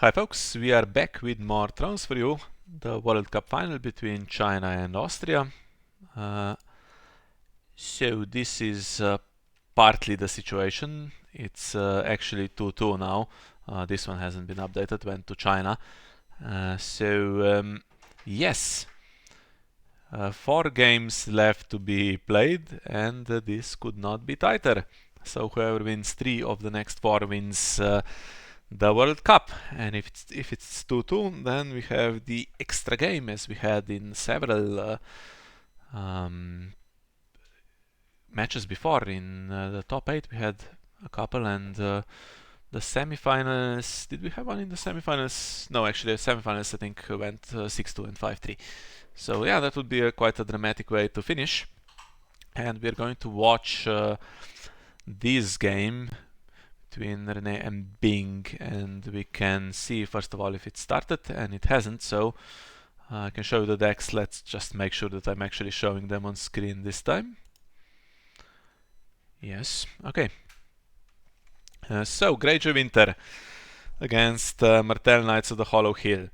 Hi folks, we are back with more thrones for you. The World Cup final between China and Austria. So this is partly the situation. It's actually 2-2 now. This one hasn't been updated, went to China. Yes, 4 games left to be played, and this could not be tighter. So whoever wins 3 of the next 4 wins the World Cup. And if it's 2-2, then we have the extra game, as we had in several matches before. In the top 8 we had a couple, and the semifinals, did we have one in the semifinals? No, actually the semifinals I think went 6-2 and 5-3. So yeah, that would be quite a dramatic way to finish. And we're going to watch this game between Rene and Bing, and we can see first of all if it started, and it hasn't, so I can show you the decks. Let's just make sure that I'm actually showing them on screen this time. Yes, okay. So Greyjoy Winter against Martell Knights of the Hollow Hill.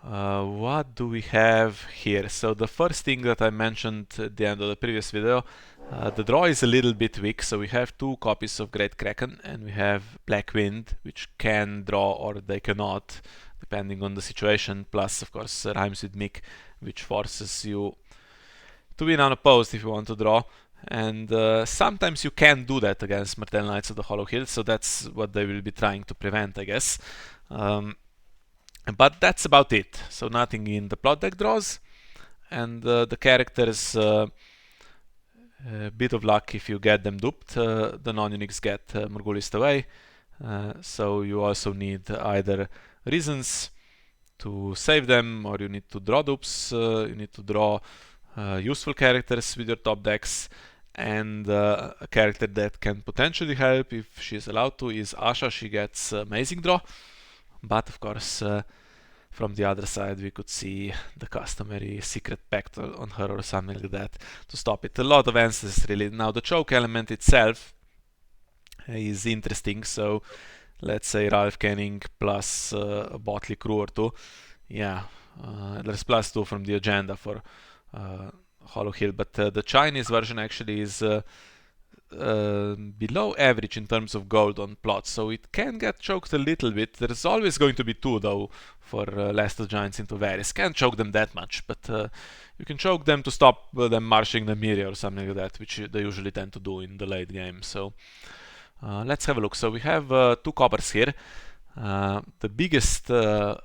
What do we have here? So the first thing that I mentioned at the end of the previous video, the draw is a little bit weak, so we have 2 copies of Great Kraken and we have Black Wind, which can draw or they cannot, depending on the situation, plus of course Rhymes with Mick, which forces you to win unopposed if you want to draw. And sometimes you can do that against Martell Knights of the Hollow Hill, so that's what they will be trying to prevent, I guess. But that's about it. So nothing in the plot deck draws, and the characters, a bit of luck if you get them duped. The non-uniques get Morgulist away, so you also need either reasons to save them, or you need to draw dupes, you need to draw useful characters with your top decks. And a character that can potentially help if she's allowed to is Asha. She gets amazing draw, but of course from the other side we could see the customary secret pact on her or something like that to stop it. A lot of answers really. Now the choke element itself is interesting, so let's say Ralph Canning plus a Botley crew or 2. Yeah, there's +2 from the agenda for Hollow Hill, but the Chinese version actually is below average in terms of gold on plots, so it can get choked a little bit. There's always going to be 2 though for Last of Giants into Varys. Can't choke them that much, but you can choke them to stop them marching the Miri or something like that, which they usually tend to do in the late game. So let's have a look. So we have 2 coppers here. The biggest plot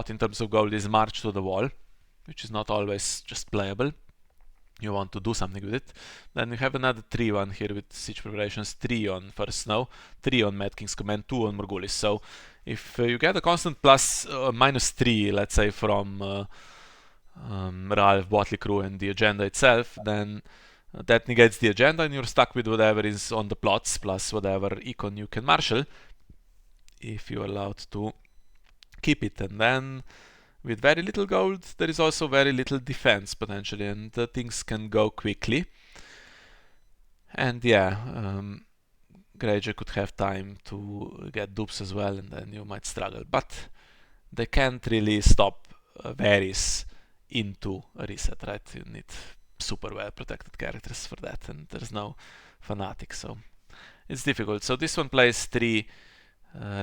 in terms of gold is March to the Wall, which is not always just playable. You want to do something with it. Then we have another 3-1 here with Siege Preparations, 3 on First Snow, 3 on Mad King's Command, 2 on Morgullis. So if you get a constant plus -3, let's say, from Ralph, Botley crew and the agenda itself, then that negates the agenda and you're stuck with whatever is on the plots plus whatever econ you can marshal, if you're allowed to keep it. And then with very little gold, there is also very little defense potentially, and things can go quickly. And yeah, Greyjoy could have time to get dupes as well, and then you might struggle. But they can't really stop Varys into a reset, right? You need super well protected characters for that, and there's no fanatic, so it's difficult. So this one plays 3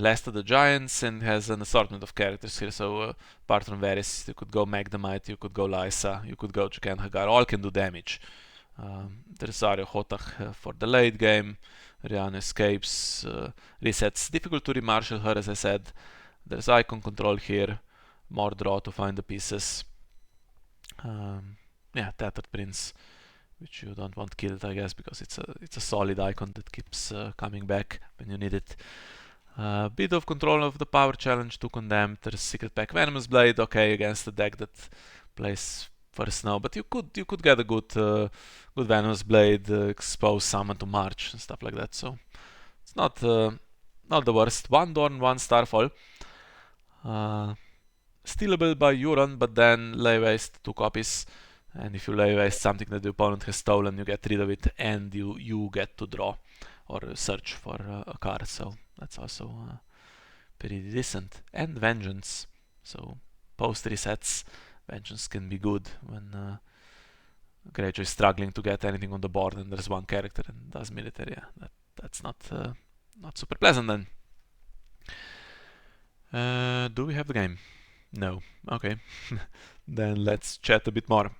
Last of the Giants and has an assortment of characters here. So apart from Varys, you could go Magnemite, you could go Lysa, you could go Jaqen Hagar. All can do damage. There's Arya Hotach for the late game. Rihanna escapes, resets. Difficult to remarshal her, as I said. There's icon control here. More draw to find the pieces. Yeah, Tattered Prince, which you don't want killed, I guess, because it's a solid icon that keeps coming back when you need it. Bit of control of the power challenge to Condemned. There's Secret Pack Venomous Blade, okay, against a deck that plays First Snow, but you could get a good Venomous Blade, expose someone to March and stuff like that. So it's not the worst. 1 Dorn, 1 Starfall. Stealable by Euron, but then lay waste 2 copies. And if you lay waste something that the opponent has stolen, you get rid of it, and you get to draw or search for a card. So that's also pretty decent. And Vengeance. So post resets, Vengeance can be good when Greyjoy is struggling to get anything on the board and there's one character and does military. Yeah, that's not super pleasant then. Do we have the game? No. Okay. Then let's chat a bit more.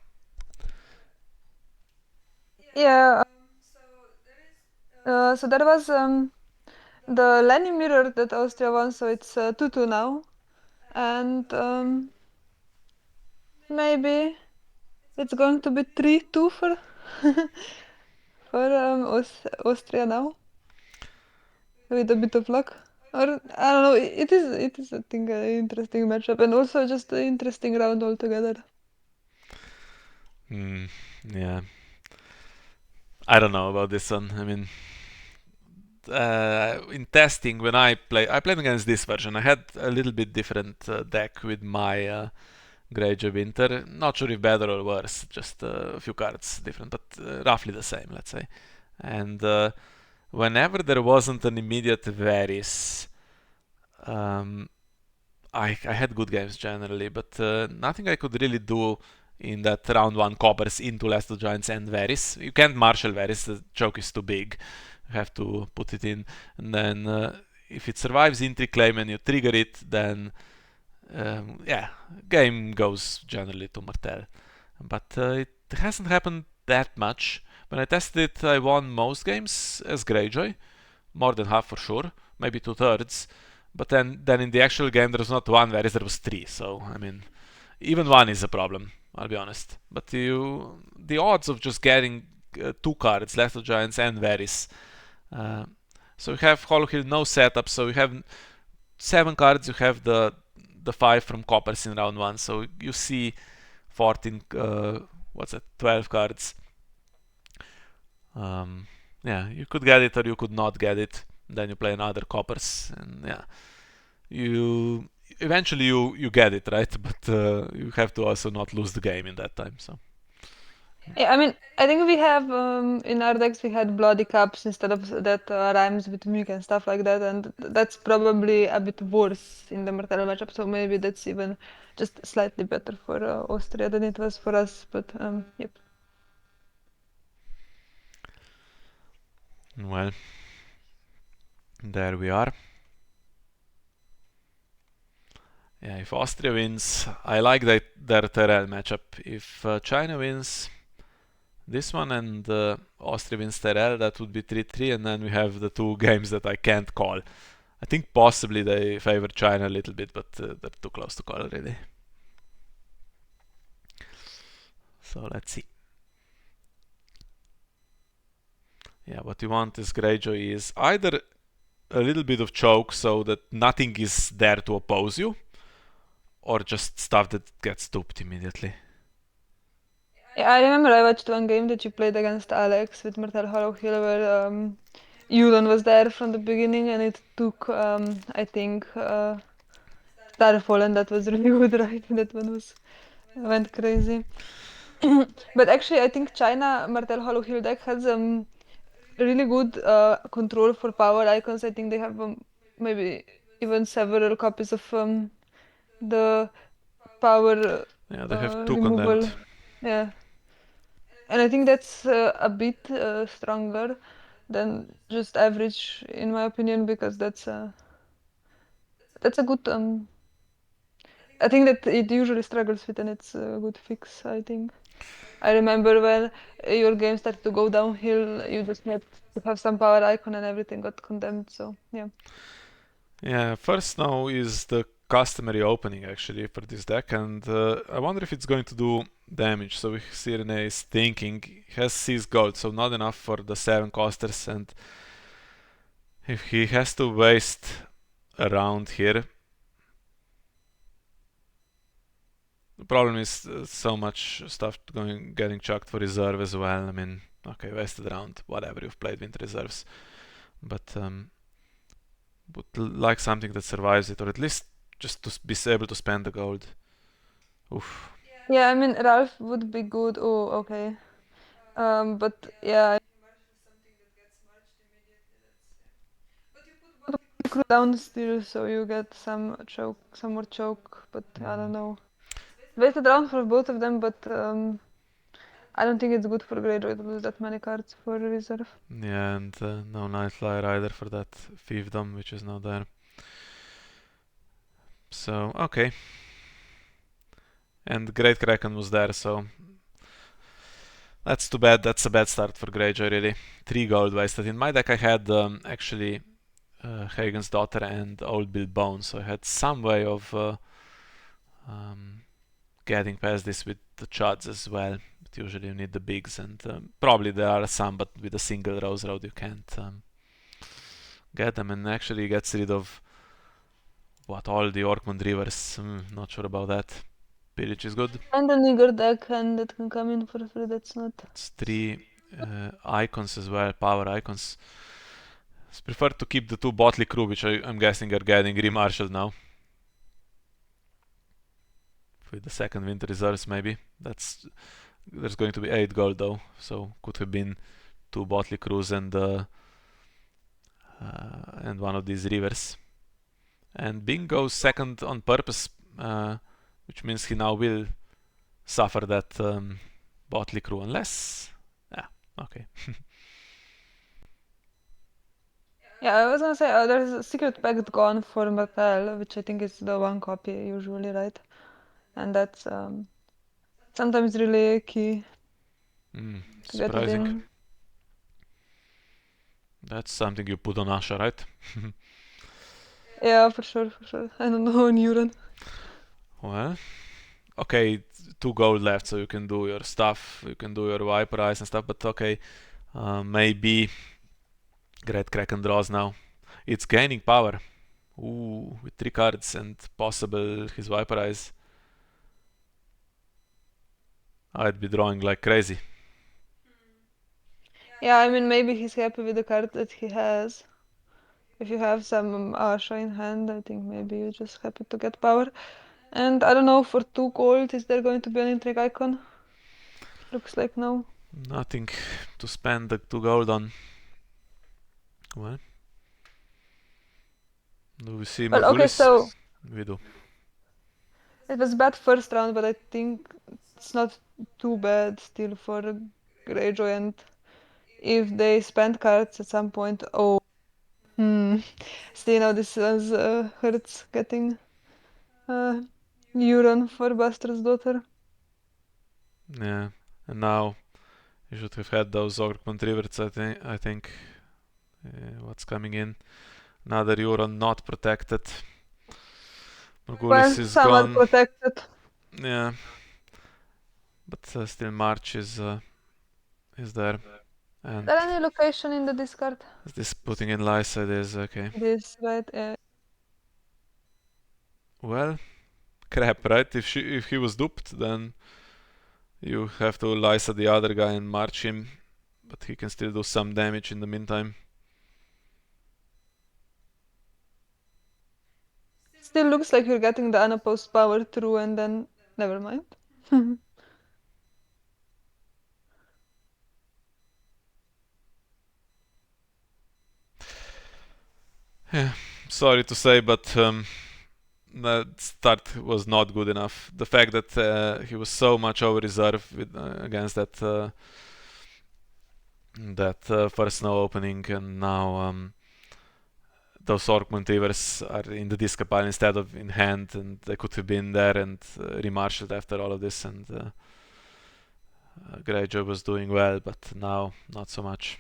Yeah. So there was the Lenny mirror that Austria won, so it's 2-2 now, and maybe it's going to be 3-2 for for Austria now, with a bit of luck. Or I don't know. It is I think an interesting matchup and also just an interesting round altogether. Hmm. Yeah. I don't know about this one. I mean, in testing when I played against this version. I had a little bit different deck with my Greyjoy Winter. Not sure if better or worse, just a few cards different, but roughly the same, let's say. And whenever there wasn't an immediate Varys, um, I had good games generally, but nothing I could really do in that round one coppers into Last of Giants and Varys. You can't marshal Varys, the choke is too big. You have to put it in, and then if it survives Intrigue Claim and you trigger it, then yeah, game goes generally to Martell. But it hasn't happened that much. When I tested it, I won most games as Greyjoy, more than half for sure, maybe two-thirds. But then in the actual game, there was not one Varys, there was three. So I mean, even one is a problem. I'll be honest. But the odds of just getting two cards, Last of Giants and Varys. Uh, so you have Hollow Hill, no setup. So you have seven cards. You have the five from Coppers in round one. So you see 14. What's that? 12 cards. Yeah, you could get it or you could not get it. Then you play another Coppers, and yeah, you eventually you get it right, but you have to also not lose the game in that time. So Yeah, I mean, I think we have in our decks we had bloody cups instead of that rhymes with Muk and stuff like that, and that's probably a bit worse in the Martell matchup. So maybe that's even just slightly better for Austria than it was for us. But yep. well, there we are. Yeah, if Austria wins, I like their Terrell matchup. If China wins this one and Austria wins Terrell, that would be 3-3, and then we have the two games that I can't call. I think possibly they favor China a little bit, but they're too close to call already. So let's see. Yeah, what you want is Greyjoy is either a little bit of choke so that nothing is there to oppose you, or just stuff that gets stooped immediately. Yeah, I remember I watched one game that you played against Alex with Martell Hollow Hill where Yulan was there from the beginning and it took I think Starfall and that was really good, right? That one was went crazy. But actually, I think China Martell Hollow Hill deck has really good control for power icons. I think they have maybe even several copies of the power Yeah, they have two removal. condemned. Yeah, and I think that's a bit stronger than just average, in my opinion, because that's a good. I think that it usually struggles with, and it's a good fix. I think. I remember when your game started to go downhill, you just had to have some power icon and everything got condemned. So yeah. Yeah, first now is the customary opening actually for this deck, and I wonder if it's going to do damage. So we see Rene is thinking, he has 6 gold, so not enough for the 7 costers, and if he has to waste a round here, the problem is so much stuff getting chucked for reserve as well. I mean, okay, wasted round, whatever, you've played with reserves, but would like something that survives it, or at least just to be able to spend the gold. Oof. Yeah, I mean Ralph would be good. Oh, okay. But yeah, crew down still, so you get some more choke, but I don't know. Wasted round for both of them, but I don't think it's good for Greyjoy to lose that many cards for reserve. Yeah, and no Night Flyer either for that fiefdom, which is now there. So, okay. And Great Kraken was there, so that's too bad. That's a bad start for Greyjoy, really. 3 gold wasted. In my deck I had actually Hagen's Daughter and Old Bill Bone, so I had some way of getting past this with the Chuds as well. But usually you need the bigs, and probably there are some, but with a single Rose Road you can't get them. And actually gets rid of all the Orkmond Rivers. Not sure about that. Pillage is good. And a nigger deck hand that can come in for free, that's not. It's 3 icons as well, power icons. I prefer to keep the 2 Botley crew, which I'm guessing are getting remarshalled now. With the second Winter Reserves, maybe. There's going to be 8 gold though, so could have been 2 Botley crews and one of these rivers. And Bing goes second on purpose, which means he now will suffer that Botley crew, unless... Yeah, okay. Yeah, I was gonna say, there's a secret pact gone for Martell, which I think is the 1 copy usually, right? And that's sometimes really key to get it Surprising. in. That's something you put on Asha, right? Yeah, for sure. I don't know, Neuron. Well, okay, 2 gold left, so you can do your stuff, you can do your Viper Eyes and stuff, but okay, maybe Great Kraken draws now. It's gaining power. Ooh, with 3 cards and possible his Viper Eyes. I'd be drawing like crazy. Yeah, I mean, maybe he's happy with the card that he has. If you have some Asha in hand, I think maybe you're just happy to get power. And I don't know, for 2 gold, is there going to be an intrigue icon? Looks like no. Nothing to spend the 2 gold on. Well, do we see Well, okay, Morghulis? so We do. it was bad first round, but I think it's not too bad still for Greyjoy. And if they spend cards at some point, still, this hurts getting Euron for Buster's daughter. Yeah, and now you should have had those Orkmont Rivers, I think. What's coming in? Another Euron not protected. Morghulis Well, is some are gone. protected. Yeah, but still March is there. And Is there any location in the discard? is this putting in Lysa? It is, okay. This, right? Well, crap, right? If he was duped, then you have to Lysa the other guy and march him, but he can still do some damage in the meantime. Still looks like you're getting the unopposed power through, and then never mind. Yeah, sorry to say, but that start was not good enough. The fact that he was so much over reserve against that first snow opening, and now those Orkmont Rivers are in the discard pile instead of in hand, and they could have been there and remarshalled after all of this, and Greyjoy was doing well, but now not so much.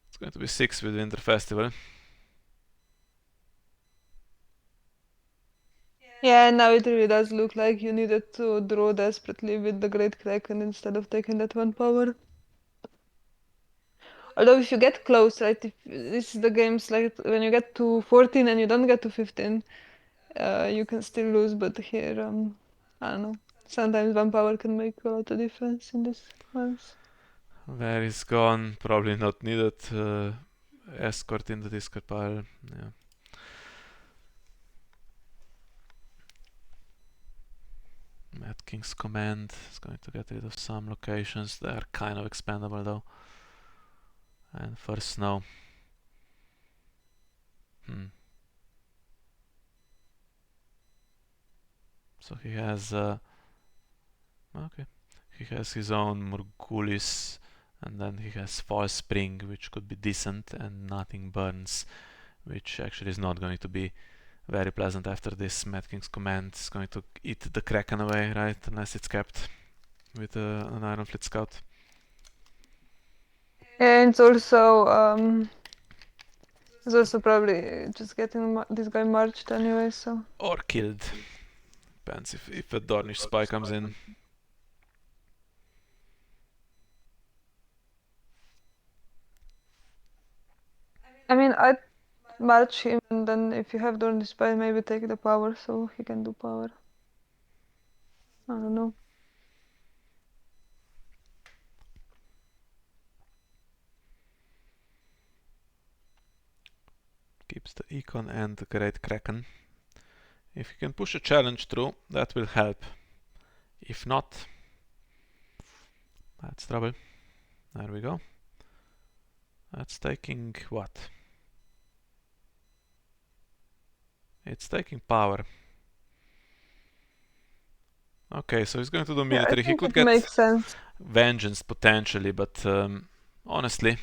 It's going to be 6 with Winter Festival. Yeah, now it really does look like you needed to draw desperately with the Great Kraken instead of taking that 1 power. Although if you get close, right, if this is the games like when you get to 14 and you don't get to 15, you can still lose, but here, I don't know. Sometimes 1 power can make a lot of difference in these ones. Where is gone? Probably not needed. Escort in the discard pile. Yeah. Mad King's Command is going to get rid of some locations. They are kind of expendable though. And first snow. So he has okay. He has his own Morgulis, and then he has False Spring, which could be decent, and Nothing Burns, which actually is not going to be very pleasant after this. Mad King's Command is going to eat the Kraken away, right? Unless it's kept with an Iron Fleet Scout. And it's also probably just getting this guy marched anyway, so. Or killed. Depends if a Dornish spy comes in. I mean, I'd march him, and then if you have Dorn Spy, maybe take the power so he can do power. I don't know. Keeps the Econ and the Great Kraken. If you can push a challenge through, that will help. If not, that's trouble. There we go. That's taking what? It's taking power. Okay, so he's going to do Yeah, I military. He think could it get makes sense. vengeance potentially, but honestly,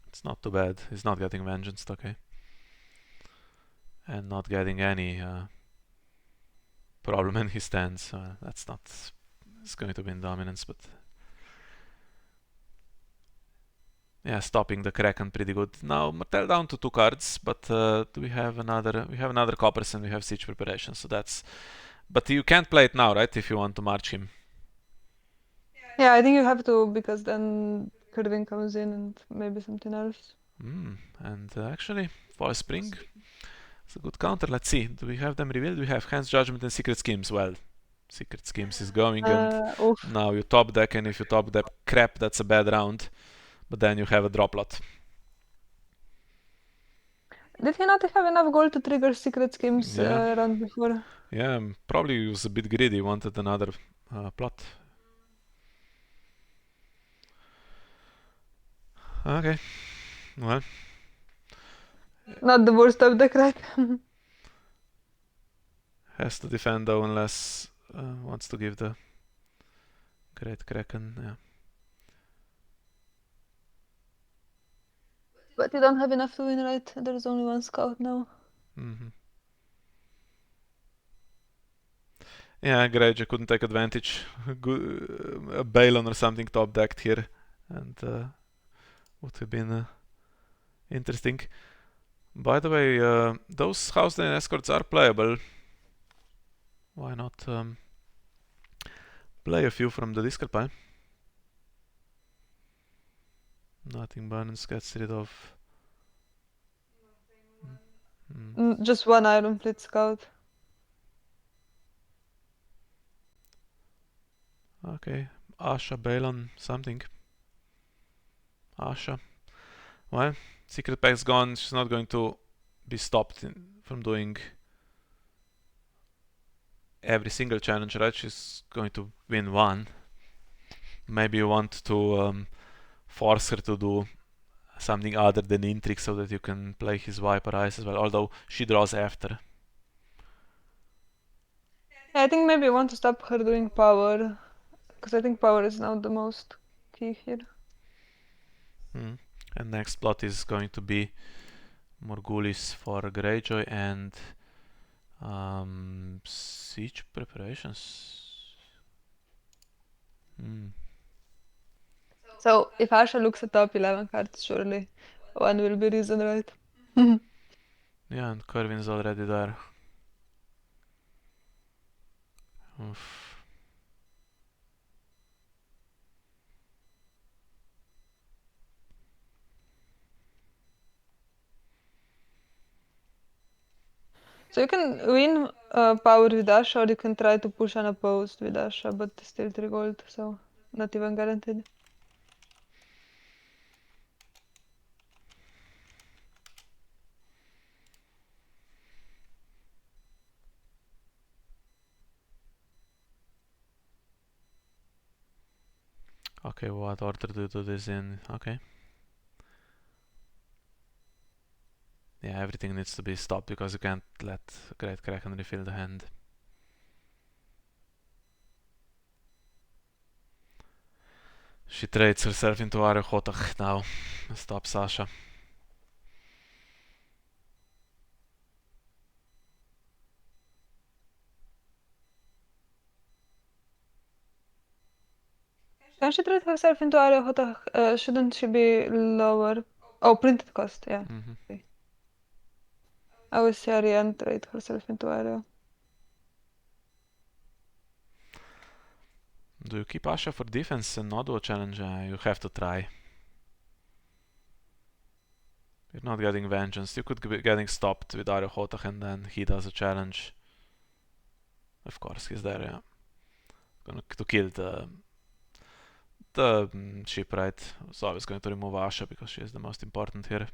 it's not too bad. He's not getting vengeance, okay? And not getting any problem in his stance. That's not. It's going to win dominance, but yeah, stopping the Kraken pretty good. Now Martell down to 2 cards, but do we have another? We have another Coppers and we have siege preparation, so that's. But you can't play it now, right? If you want to march him. Yeah, I think you have to, because then Kerwin comes in and maybe something else. And actually, for Spring, it's a good counter. Let's see. Do we have them revealed? We have Hand's Judgment and Secret Schemes. Well, Secret Schemes is going, and Oof. now you top deck, and if you top deck crap, that's a bad round. But then you have a drop lot. Did he not have enough gold to trigger Secret Schemes Yeah. round before? Yeah, probably he was a bit greedy, wanted another plot. Okay, well. Not the worst of the crack. Has to defend though, unless wants to give the Great Kraken, yeah. But you don't have enough to win, right? There's only one scout now. Mm-hmm. Yeah, Greyjoy couldn't take advantage. A Balon or something top decked here, and would have been interesting. By the way, those House Lane escorts are playable. Why not play a few from the discard pile? Nothing Burns gets rid of. Just one Iron Fleet scout. Okay, Asha, Balon, something. Asha. Well, Secret Pack's gone. She's not going to be stopped from doing every single challenge, right? She's going to win one. Maybe you want to force her to do something other than intrigue so that you can play his Viper Eyes as well, although she draws after. Yeah, I think maybe you want to stop her doing power, because I think power is now the most key here. And next plot is going to be Morgulis for Greyjoy and siege preparations. So if Asha looks at top 11 cards, surely one will be reason, right? Yeah, and Kerwin's already there. Oof. So you can win power with Asha, or you can try to push unopposed with Asha, but still 3 gold, so not even guaranteed. Okay, what order do you do this in? Okay. Yeah, everything needs to be stopped because you can't let Great Kraken refill the hand. She trades herself into Arya Hotach now. Stop Sasha. Can she trade herself into Arya Hotach? Shouldn't she be lower? Oh, printed cost, yeah. Okay. I will see Ariane trade herself into Arya. Do you keep Asha for defense and not do a challenge? You have to try. You're not getting vengeance. You could be getting stopped with Arya Hotach and then he does a challenge. Of course, he's there, yeah. Gonna to kill the ship, right? So I was going to remove Asha because she is the most important here.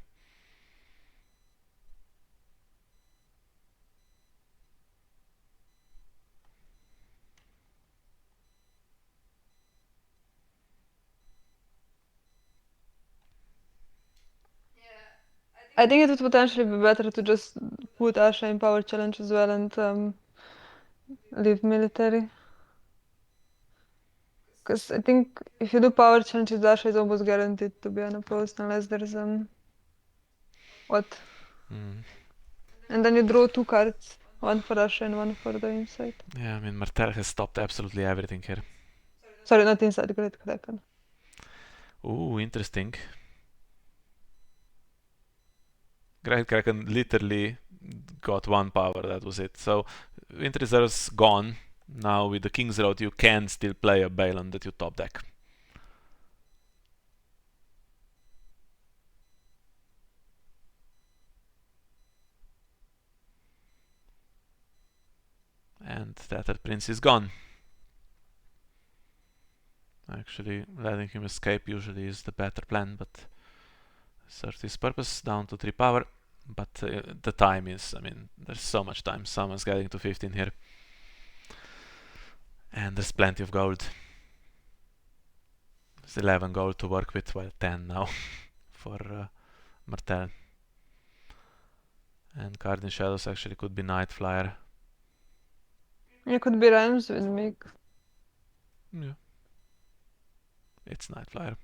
I think it would potentially be better to just put Asha in power challenge as well and leave military. Because I think if you do power challenges, Asha is almost guaranteed to be unopposed unless there's what? And then you draw two cards, one for Asha and one for the inside. Yeah, I mean Martell has stopped absolutely everything here. Sorry, not inside, Great Kraken. Ooh, interesting. Great Kraken literally got one power, that was it. So Wind Reserve's gone. Now with the King's Road you can still play a Balon that you top deck. And Tattered Prince is gone. Actually, letting him escape usually is the better plan, but serves his purpose, down to 3 power. But the time is, I mean, there's so much time. Someone's getting to 15 here. And there's plenty of gold. There's 11 gold to work with, well, 10 now for Martell. And Card in Shadows actually could be Night Flyer. It could be Rams with Mig. Yeah. It's Night Flyer.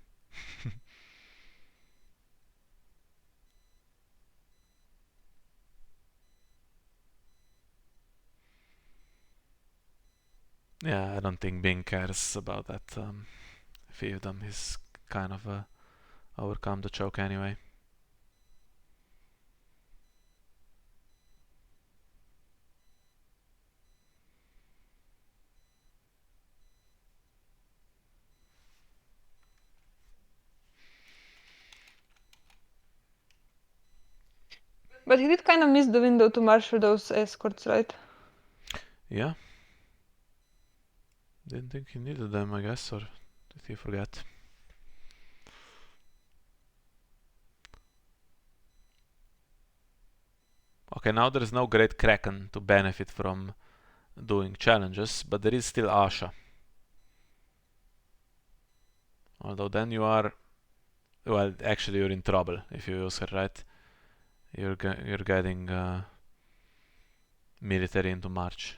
Yeah, I don't think Bing cares about that fiefdom. He's kind of overcome the choke anyway. But he did kind of miss the window to marshal those escorts, right? Yeah. Didn't think he needed them, I guess, or did he forget? Okay, now there is no Great Kraken to benefit from doing challenges, but there is still Asha. Although then you are, well, actually you're in trouble if you use her, right? You're getting military into March.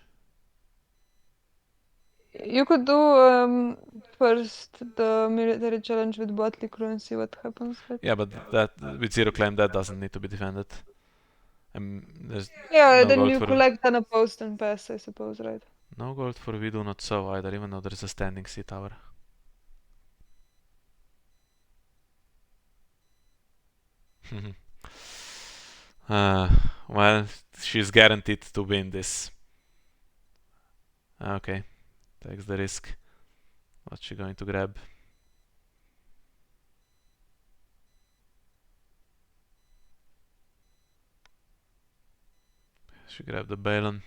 You could do first the military challenge with Botley Crew and see what happens. Right? Yeah, but that with zero claim that doesn't need to be defended. There's Yeah, no then gold you for collect unopposed and pass, I suppose, right? no gold for we do not sow either, even though there's a standing sea tower. Well, she's guaranteed to win this. Okay, takes the risk. What's she going to grab? She grabbed the Balon.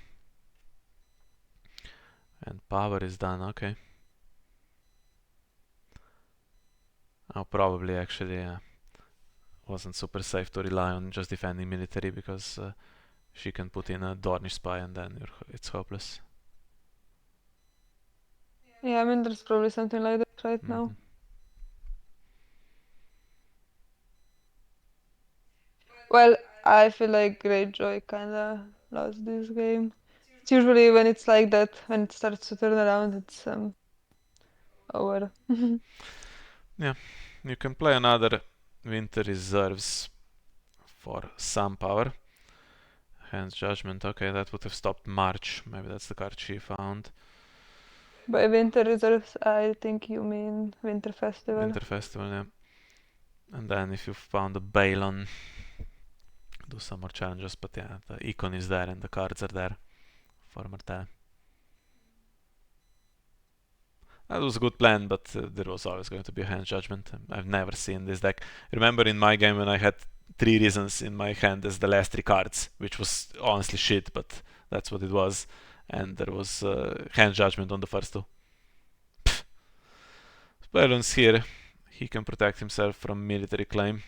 And power is done, okay. Oh, probably actually wasn't super safe to rely on just defending military because she can put in a Dornish spy and then it's hopeless. Yeah, I mean, there's probably something like that right now. Well, I feel like Greyjoy kinda lost this game. It's usually when it's like that, when it starts to turn around, it's over. Yeah, you can play another Winter Reserves for some power. Hand's Judgment, okay, that would have stopped March. Maybe that's the card she found. By Winter Reserves, I think you mean Winter Festival. Winter Festival, yeah. And then if you found a Balon, do some more challenges, but yeah, the icon is there and the cards are there for Martell. That was a good plan, but there was always going to be a hand judgment. I've never seen this deck. Remember in my game when I had 3 reasons in my hand as the last 3 cards, which was honestly shit, but that's what it was. And there was hand judgment on the first 2. Balon's here. He can protect himself from military claim.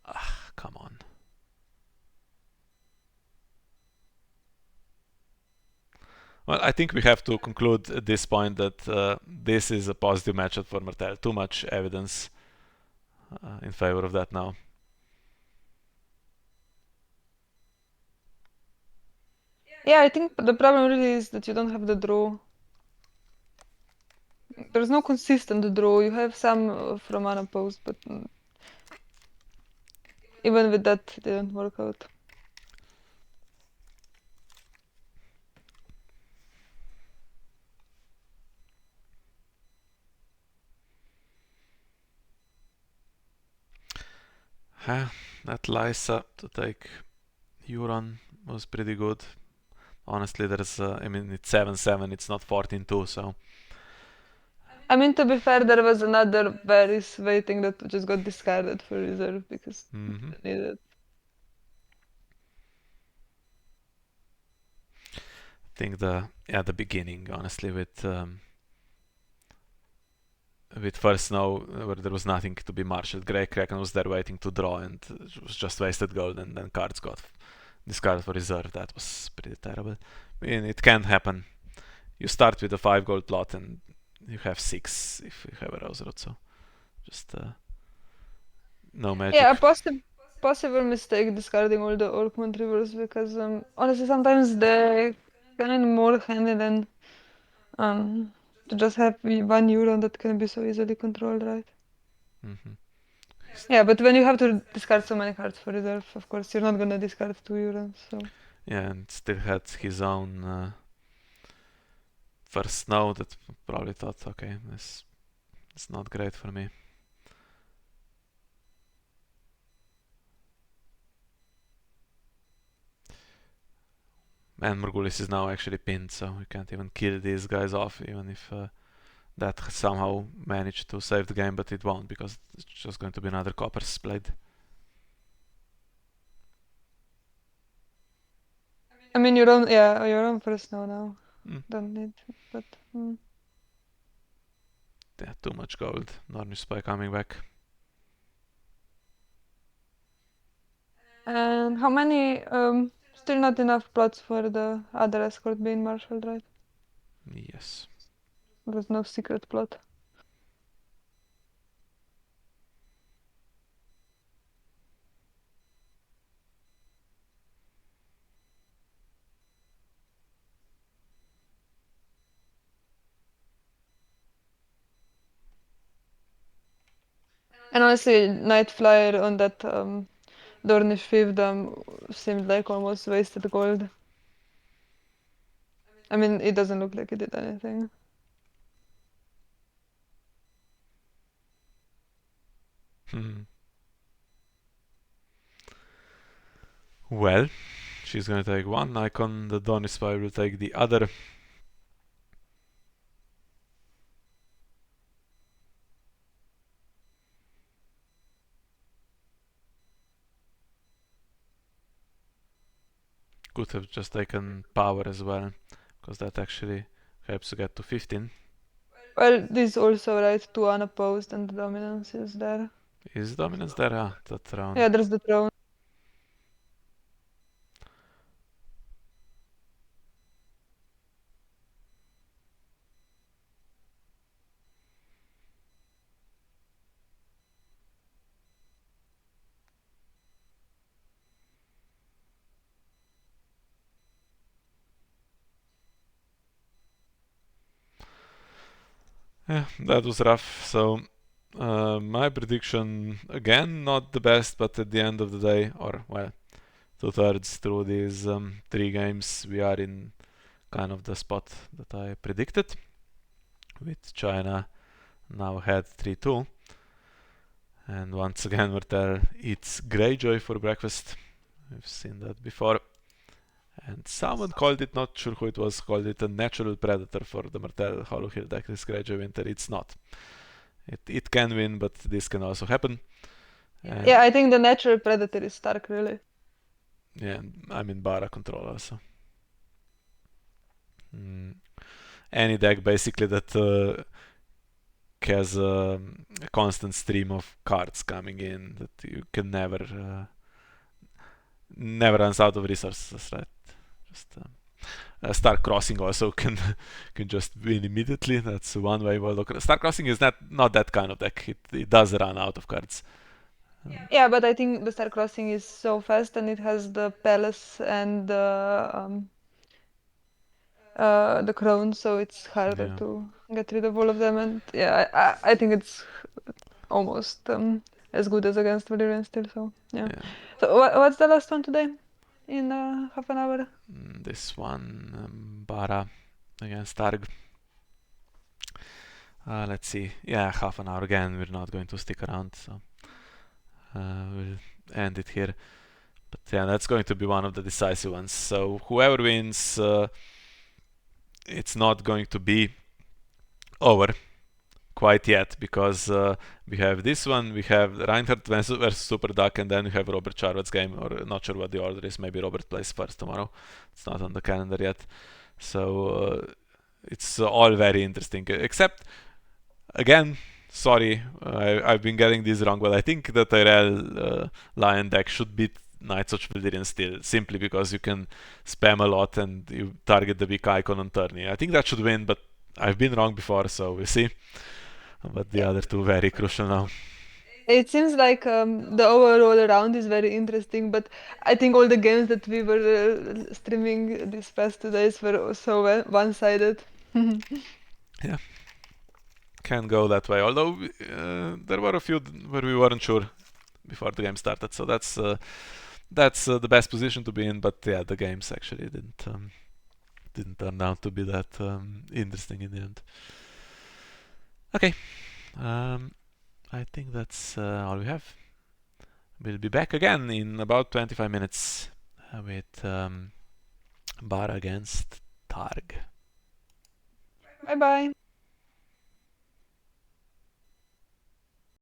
Ah, come on. Well, I think we have to conclude at this point that this is a positive matchup for Martell. Too much evidence in favor of that now. Yeah, I think the problem really is that you don't have the draw. There's no consistent draw. You have some from unopposed, but even with that, it didn't work out. That Lysa to take Euron was pretty good. Honestly, it's 7-7, it's not 14-2, so. I mean, to be fair, there was another Varys waiting that just got discarded for reserve because it needed. I think the beginning, honestly, with first snow where there was nothing to be marshaled. Grey Kraken was there waiting to draw and it was just wasted gold, and then cards got discarded for reserve. That was pretty terrible. I mean, it can happen. You start with a 5 gold plot and you have 6 if you have a Roserot, so just no magic. Yeah, a possible mistake discarding all the Orkmont rivers because honestly sometimes they're kind of more handy than to just have one Euron that can be so easily controlled, right? Mm-hmm. Yeah, but when you have to discard so many cards for reserve, of course you're not gonna discard 2 Eurons, so. Yeah, and still had his own first snow that probably thought, okay, this is not great for me. And Morgulis is now actually pinned, so we can't even kill these guys off, even if that somehow managed to save the game, but it won't because it's just going to be another copper split. I mean, your own first snow now. Mm. Don't need, but. Yeah, too much gold. Nornish Spy coming back. And how many? Still not enough plots for the other escort being marshaled, right? Yes. There's no secret plot. And honestly, Night Flyer on that Dornish fiefdom seemed like almost wasted gold. I mean, it doesn't look like it did anything. Well, she's gonna take one icon, the Dornish Spy will take the other. Could have just taken power as well, because that actually helps to get to 15. Well, this also right, 2 unopposed and the dominance is there. Is dominance there? Ah, that round. Yeah, there's the throne. Yeah, that was rough. So my prediction again, not the best, but at the end of the day, or well, two-thirds through these three games, we are in kind of the spot that I predicted, with China now ahead 3-2. And once again, Martell eats Greyjoy for breakfast. We've seen that before. And someone called it, not sure who it was, called it a natural predator for the Martell Hollow Hill deck this Greyjoy winter. It's not. It can win, but this can also happen. And Yeah, I think the natural predator is Stark, really. yeah, I'm in Bara control also. Any deck basically that has a constant stream of cards coming in that you can never runs out of resources, right? Just Star Crossing also can just win immediately. That's one way. Well, Star Crossing is not that kind of deck. It does run out of cards. Yeah, but I think the Star Crossing is so fast and it has the palace and the crown, so it's harder Yeah. to get rid of all of them. And yeah, I think it's almost as good as against Valyrian still. So yeah. Yeah. So what's the last one today? In half an hour. This one, Bara against Targ. Let's see. Yeah, half an hour again. We're not going to stick around, so we'll end it here. But yeah, that's going to be one of the decisive ones. So whoever wins, it's not going to be over quite yet, because we have this one, we have Reinhardt versus Super Duck, and then we have Robert Charlotte's game, or not sure what the order is. Maybe Robert plays first tomorrow. It's not on the calendar yet. So it's all very interesting. Except, again, sorry, I've been getting this wrong, but I think the Tyrell Lion deck should beat Knights of Valyrian still, simply because you can spam a lot and you target the big icon on turn. I think that should win, but I've been wrong before, so we'll see. But the other two very crucial now. It seems like the overall around is very interesting, but I think all the games that we were streaming these past 2 days were so one-sided. Yeah, can go that way. Although there were a few where we weren't sure before the game started, so that's the best position to be in. But yeah, the games actually didn't turn out to be that interesting in the end. Okay, I think that's all we have. We'll be back again in about 25 minutes with Bar against Targ. Bye bye.